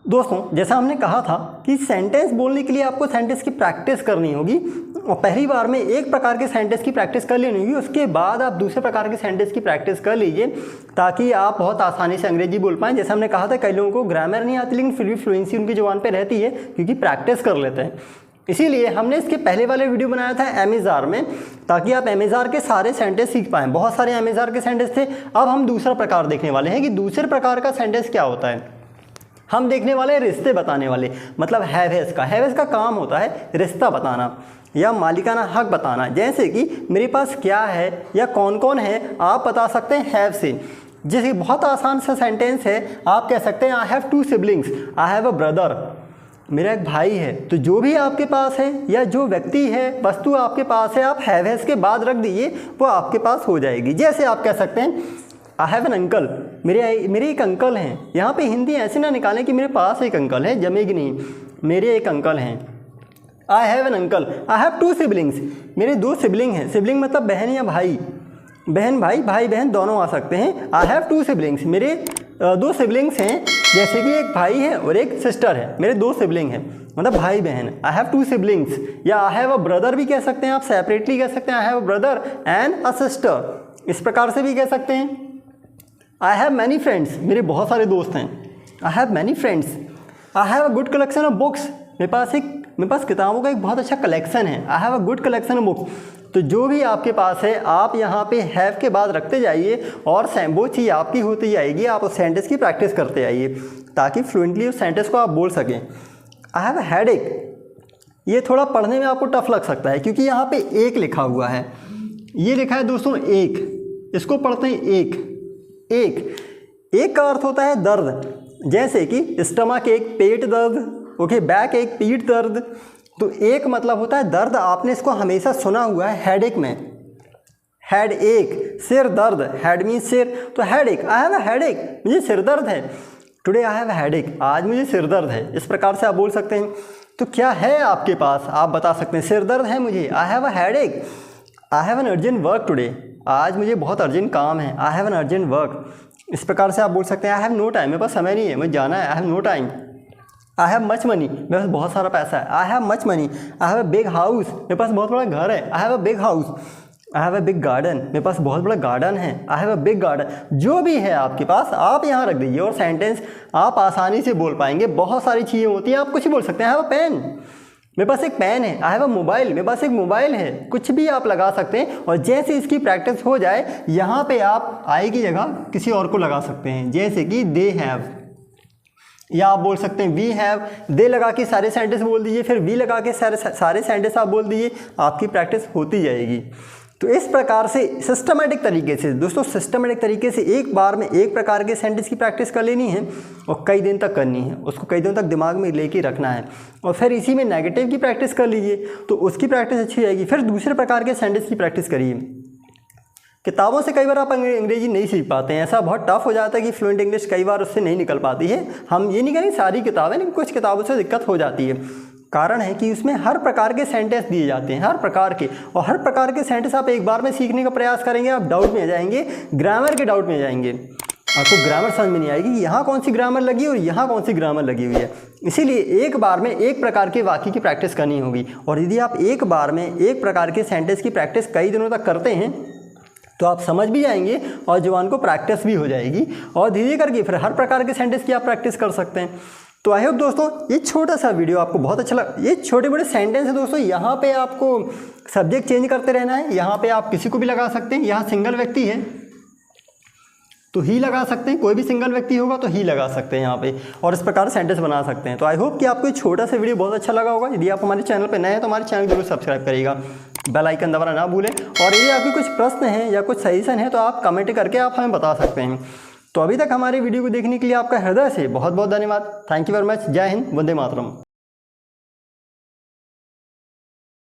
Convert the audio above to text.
दोस्तों जैसा हमने कहा था कि सेंटेंस बोलने के लिए आपको सेंटेंस की प्रैक्टिस करनी होगी और पहली बार में एक प्रकार के सेंटेंस की प्रैक्टिस कर लेनी होगी, उसके बाद आप दूसरे प्रकार के सेंटेंस की प्रैक्टिस कर लीजिए ताकि आप बहुत आसानी से अंग्रेजी बोल पाएँ। जैसे हमने कहा था कई लोगों को ग्रामर नहीं आती लेकिन फिर भी फ्लुएंसी उनकी ज़ुबान पे रहती है क्योंकि प्रैक्टिस कर लेते हैं। इसीलिए हमने इसके पहले वाले वीडियो बनाया था एमेजार में, ताकि आप एमेजार के सारे सेंटेंस सीख पाएँ। बहुत सारे एमेजार के सेंटेंस थे। अब हम दूसरा प्रकार देखने वाले हैं कि दूसरे प्रकार का सेंटेंस क्या होता है। हम देखने वाले रिश्ते बताने वाले, मतलब हैव का काम होता है रिश्ता बताना या मालिकाना हक बताना। जैसे कि मेरे पास क्या है या कौन कौन है, आप बता सकते हैं हैव से। जैसे बहुत आसान सा सेंटेंस है, आप कह सकते हैं I have 2 siblings, I have a brother, मेरा एक भाई है। तो जो भी आपके पास है या जो व्यक्ति है, वस्तु आपके पास है, आप हैव के बाद रख दीजिए, वो आपके पास हो जाएगी। जैसे आप कह सकते हैं आई हैव एन अंकल, मेरे एक अंकल हैं। यहाँ पे हिंदी ऐसे ना निकालें कि मेरे पास एक अंकल है, जमेगी नहीं, मेरे एक अंकल हैं। I have an uncle, I have 2 siblings, मेरे 2 सिबलिंग हैं। सिबलिंग मतलब बहन या भाई, बहन भाई, भाई बहन दोनों आ सकते हैं। आई हैव 2 सिबलिंग्स, मेरे 2 सिबलिंग्स हैं। जैसे कि एक भाई है और एक सिस्टर है, मेरे 2 सिबलिंग हैं, मतलब भाई बहन। आई हैव 2 सिबलिंग्स या आई हैव अ ब्रदर भी कह सकते हैं, आप सेपरेटली कह सकते हैं आई have a brother and a sister, इस प्रकार से भी कह सकते हैं। आई हैव मैनी फ्रेंड्स, मेरे बहुत सारे दोस्त हैं। I have many friends. I have a good collection of books, मेरे पास किताबों का एक बहुत अच्छा कलेक्शन है। I have a good collection of books. तो जो भी आपके पास है आप यहाँ पे हैव के बाद रखते जाइए और वो चीज़ आपकी होती जाएगी। आप उस सेंटेंस की प्रैक्टिस करते जाइए ताकि फ्लुएंटली उस सेंटेंस को आप बोल सकें। आई हैव अ हेडेक, ये थोड़ा पढ़ने में आपको टफ लग सकता है क्योंकि यहाँ पे एक लिखा हुआ है। ये लिखा है दोस्तों एक, इसको पढ़ते हैं एक का अर्थ होता है दर्द। जैसे कि स्टमक एक, पेट दर्द, ओके, बैक एक, पीठ दर्द। तो एक मतलब होता है दर्द। आपने इसको हमेशा सुना हुआ है हेडेक में, हेड एक, सिर दर्द, हेड मीन सिर, तो headache, I have a headache, मुझे सिर दर्द है। Today I have a headache, आज मुझे सिर दर्द है, इस प्रकार से आप बोल सकते हैं। तो क्या है आपके पास, आप बता सकते हैं सिर दर्द है मुझे, आई have a headache. I have an urgent work today, आज मुझे बहुत अर्जेंट काम है, I have an urgent work, इस प्रकार से आप बोल सकते हैं। आई हैव नो टाइम, मेरे पास समय नहीं है, मुझे जाना है, I have no time. I have much money, मेरे पास बहुत सारा पैसा है, I have much money. I have a big house, मेरे पास बहुत बड़ा घर है, I have a big house. I have a big garden, मेरे पास बहुत बड़ा गार्डन है, I have a big garden. जो भी है आपके पास आप यहाँ रख दीजिए और सेंटेंस आप आसानी से बोल पाएंगे। बहुत सारी चीज़ें होती हैं, आप कुछ भी बोल सकते हैं। आई हैव अ पेन, मेरे पास एक पेन है। आई हैव अ मोबाइल, मेरे पास एक मोबाइल है। कुछ भी आप लगा सकते हैं और जैसे इसकी प्रैक्टिस हो जाए यहाँ पे आप आई की जगह किसी और को लगा सकते हैं। जैसे कि दे हैव, या आप बोल सकते हैं वी हैव। दे लगा के सारे सेंटेंस बोल दीजिए, फिर वी लगा के सारे सेंटेंस आप बोल दीजिए, आपकी प्रैक्टिस होती जाएगी। तो इस प्रकार से सिस्टमेटिक तरीके से दोस्तों, सिस्टमेटिक तरीके से एक बार में एक प्रकार के सेंटेंस की प्रैक्टिस कर लेनी है और कई दिन तक करनी है, उसको कई दिनों तक दिमाग में लेके रखना है। और फिर इसी में नेगेटिव की प्रैक्टिस कर लीजिए तो उसकी प्रैक्टिस अच्छी जाएगी। फिर दूसरे प्रकार के सेंटेंस की प्रैक्टिस करिए। किताबों से कई बार आप अंग्रेजी नहीं सीख पाते हैं, ऐसा बहुत टफ हो जाता है कि फ्लुएंट इंग्लिश कई बार उससे नहीं निकल पाती है। हम ये नहीं करेंगे सारी किताबें, लेकिन कुछ किताबों से दिक्कत हो जाती है। कारण है कि उसमें हर प्रकार के सेंटेंस दिए जाते हैं, हर प्रकार के, और हर प्रकार के सेंटेंस आप एक बार में सीखने का प्रयास करेंगे, आप डाउट में आ जाएंगे, ग्रामर के डाउट में जाएंगे। आपको ग्रामर समझ में नहीं आएगी कि यहाँ कौन सी ग्रामर लगी और यहाँ कौन सी ग्रामर लगी हुई है। इसीलिए एक बार में एक प्रकार के वाक्य की प्रैक्टिस करनी होगी। और यदि आप एक बार में एक प्रकार के सेंटेंस की प्रैक्टिस कई दिनों तक करते हैं तो आप समझ भी जाएंगे और जुबान को प्रैक्टिस भी हो जाएगी और धीरे करके फिर हर प्रकार के सेंटेंस की आप प्रैक्टिस कर सकते हैं। तो आई होप दोस्तों ये छोटा सा वीडियो आपको बहुत अच्छा लगा। ये छोटे बड़े सेंटेंस है दोस्तों, यहाँ पे आपको सब्जेक्ट चेंज करते रहना है। यहाँ पे आप किसी को भी लगा सकते हैं। यहाँ सिंगल व्यक्ति है तो ही लगा सकते हैं, कोई भी सिंगल व्यक्ति होगा तो ही लगा सकते हैं यहाँ पे, और इस प्रकार सेंटेंस बना सकते हैं। तो आई होप कि आपको ये छोटा सा वीडियो बहुत अच्छा लगा होगा। यदि आप हमारे चैनल पर नए हैं तो हमारे चैनल जरूर सब्सक्राइब करिएगा, बेल आइकन दबाना ना भूलें। और यदि आपके कुछ प्रश्न हैं या कुछ सजेशन है तो आप कमेंट करके आप हमें बता सकते हैं। तो अभी तक हमारे वीडियो को देखने के लिए आपका हृदय से बहुत बहुत धन्यवाद। Thank you very much. जय हिंद, वंदे मातरम।